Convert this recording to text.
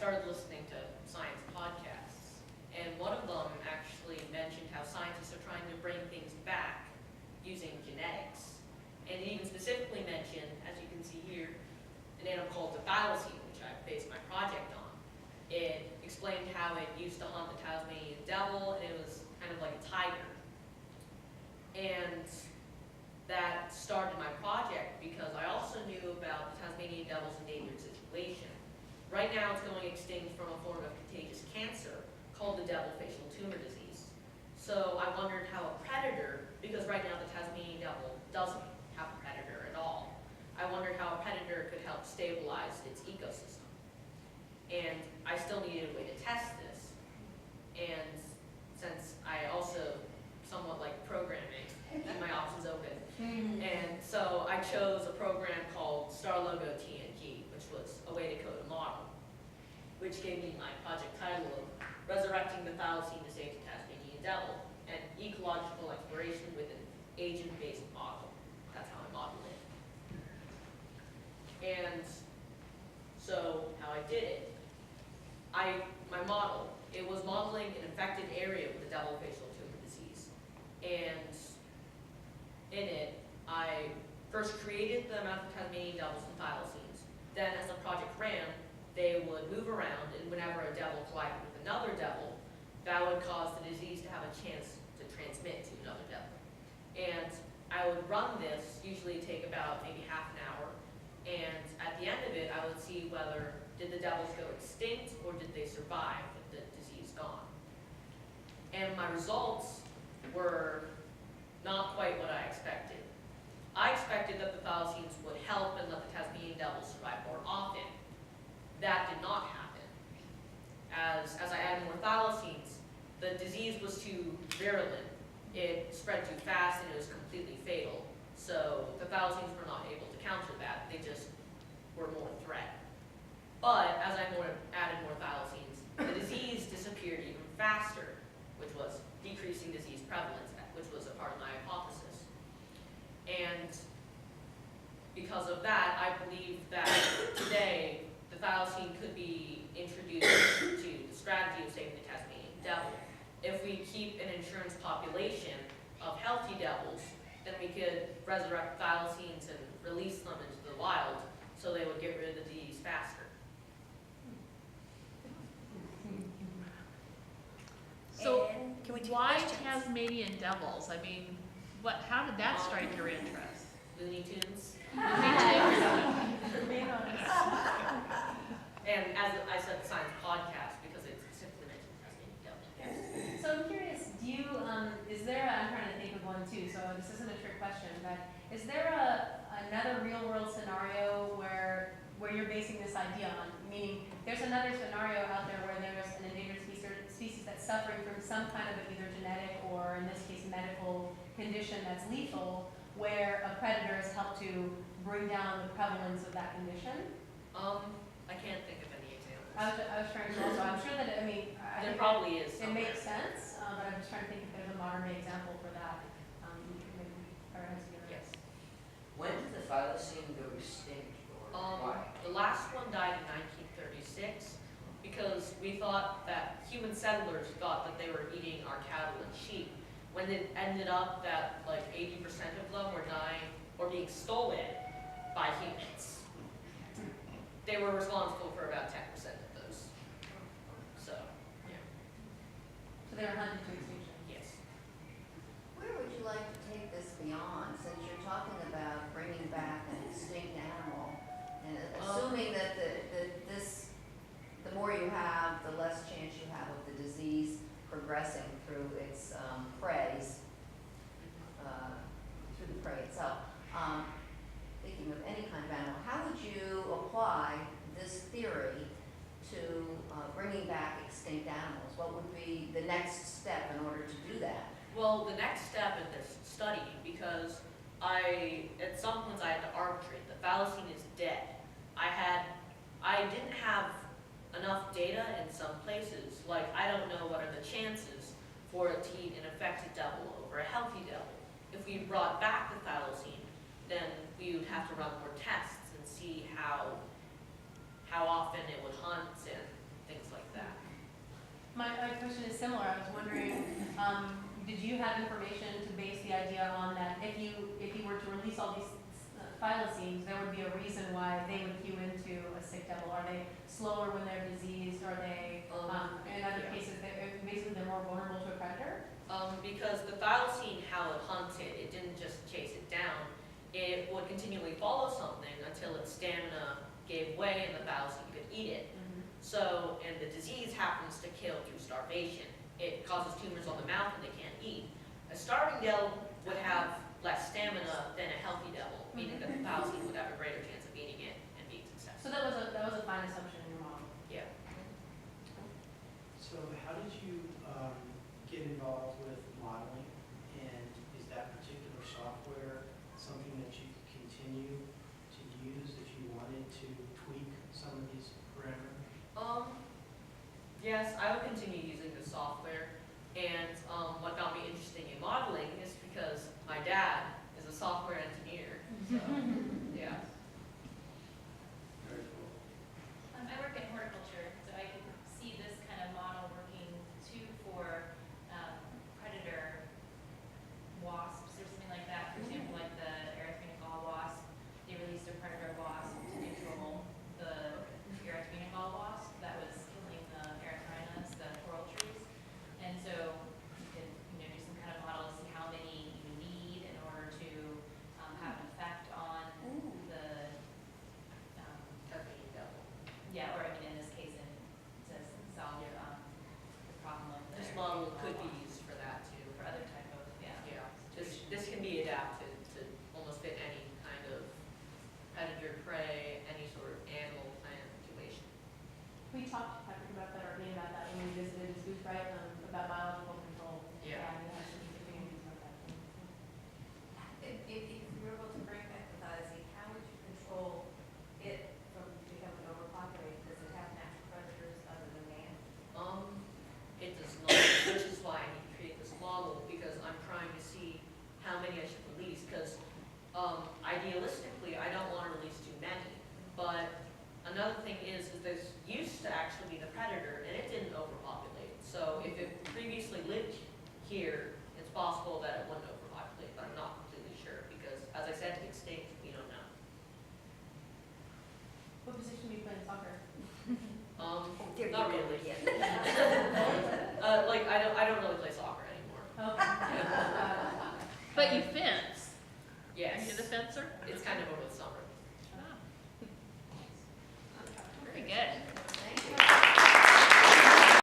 started listening to science podcasts, and one of them actually mentioned how scientists are trying to bring things back using genetics. And it even specifically mentioned, as you can see here, an animal called the thylacine, which I based my project on. It explained how it used to hunt the Tasmanian devil, and it was kind of like a tiger. And that started my project because I also knew about the Tasmanian devil's endangered situation. Right now it's going extinct from a form of contagious cancer called the devil facial tumor disease. So I wondered how a predator, because right now the Tasmanian devil doesn't have a predator at all, I wondered how a predator could help stabilize its ecosystem. And I still needed a way to test this. And since I also somewhat like programming, keep my options open. And so I chose a program called StarLogo TNG, which was a way to code a model, which gave me my project title of Resurrecting the Thylacine to Save the Tasmanian Devil, and ecological exploration with an agent-based model. That's how I modeled it. And so how I did it, my model, it was modeling an infected area with the devil facial tumor disease. And in it, I first created the amount of Tasmanian devils and thylacines. Then as the project ran, they would move around, and whenever a devil collided with another devil, that would cause the disease to have a chance to transmit to another devil. And I would run this, usually take about maybe half an hour, and at the end of it, I would see whether did the devils go extinct or did they survive with the disease gone. And my results were not quite what I expected. I expected that the thylacines would help and let the Tasmanian devils survive more often. That did not happen. As I added more thylacines, the disease was too virulent. It spread too fast and it was completely fatal. So the thylacines were not able to counter that. They just were more a threat. But as I added more thylacines, the disease disappeared even faster, which was decreasing disease prevalence, which was a part of my hypothesis. And because of that, I believe that today the thylacine could be introduced to the strategy of saving the Tasmanian devil. If we keep an insurance population of healthy devils, then we could resurrect thylacines and release them into the wild so they would get rid of the disease faster. So Can we take why questions? Tasmanian devils? I mean, how did that strike your interest? Looney Tunes. Me too. And as I said, the science podcast, because it specifically mentioned Tasmanian devil. So I'm curious, is there I'm trying to think of one too, so this isn't a trick question, but is there another real world scenario where you're basing this idea on? Meaning, there's another scenario out there where there's an endangered species that's suffering from some kind of either genetic or, in this case, medical condition that's lethal, where a predator has helped to bring down the prevalence of that condition? I can't think of any examples. I was trying to also, I'm sure that, I mean, I There think probably is it somewhere. makes sense, but I'm just trying to think if there's a modern day example for that. Maybe our heads together. Yes. When did the thylacine go extinct, or why? The last one died in 1936 because we thought that human settlers thought that they were eating our cattle and sheep, when it ended up that like 80% of them were dying or being stolen by humans. They were responsible for about 10% of those. So, yeah. So they were hunted to extinction. Yes. Where would you like to take this beyond, since you're talking about bringing back an extinct animal, and assuming that the more you have, the less chance you have of the disease progressing through its preys, through the prey itself. Thinking of any kind of animal, how would you apply this theory to bringing back extinct animals? What would be the next step in order to do that? Well, the next step in this study, because at some points I had to arbitrate. The thylacine is dead. I didn't have enough data in some places. Like, I don't know what are the chances for it to eat an infected devil over a healthy devil. If we brought back the thylacine, then we would have to run more tests and see how often it would hunt and My question is similar. I was wondering, did you have information to base the idea on that if you were to release all these thylacines, there would be a reason why they would queue into a sick devil? Are they slower when they're diseased? Are they, in other cases, basically they're more vulnerable to a predator? Because the thylacine, how it hunted, it didn't just chase it down. It would continually follow something until its stamina gave way and the thylacine could eat it. So, and the disease happens to kill through starvation. It causes tumors on the mouth and they can't eat. A starving devil would have less stamina than a healthy devil, meaning that the thylacine would have a greater chance of eating it and being So successful. that was a fine assumption in your model. Yeah. So how did you get involved with modeling? And is that particular software something that you could continue to use if you wanted to tweak some of these parameters? Yes, I would continue using the software. And what got me interested in modeling is because my dad is a software engineer. So, yeah. Very cool. I work in horticulture, so I can see this kind of model working too for predator wasps or something like that. For example, like the Erythrina gall wasp, they released a predator wasp to control the Erythrina gall wasp that was killing the erythrinas, the coral trees. And so you could, do some kind of model to see how many you need in order to have an effect on the Tasmanian devil. yeah, or I mean, in this case, to solve the problem of the. This model could be used for that too. For other type of, yeah. Yeah, this can be adapted to almost fit any kind of predator, prey, any sort of animal, plant situation. We talked to Patrick about that, or me about that, when we visited his booth, right, about biological control. Yeah. And we had some interesting ideas about that. If you were able to bring back the thylacine, how would you control it from becoming overpopulated? Does it have natural predators other than man? It does not, which is why I need to create this model, because I'm trying to see how many I should release, because idealistically, I don't want to release too many, but another thing is this used to actually be the predator, and it didn't overpopulate. So if it previously lived here, it's possible that it wouldn't overpopulate, but I'm not completely sure, because as I said, extinct, we don't know. What position do you play in soccer? Not really. Like, I don't really play soccer anymore. Okay. But you fence. Yes. Are you the fencer? It's kind of over the summer. Oh. Very good.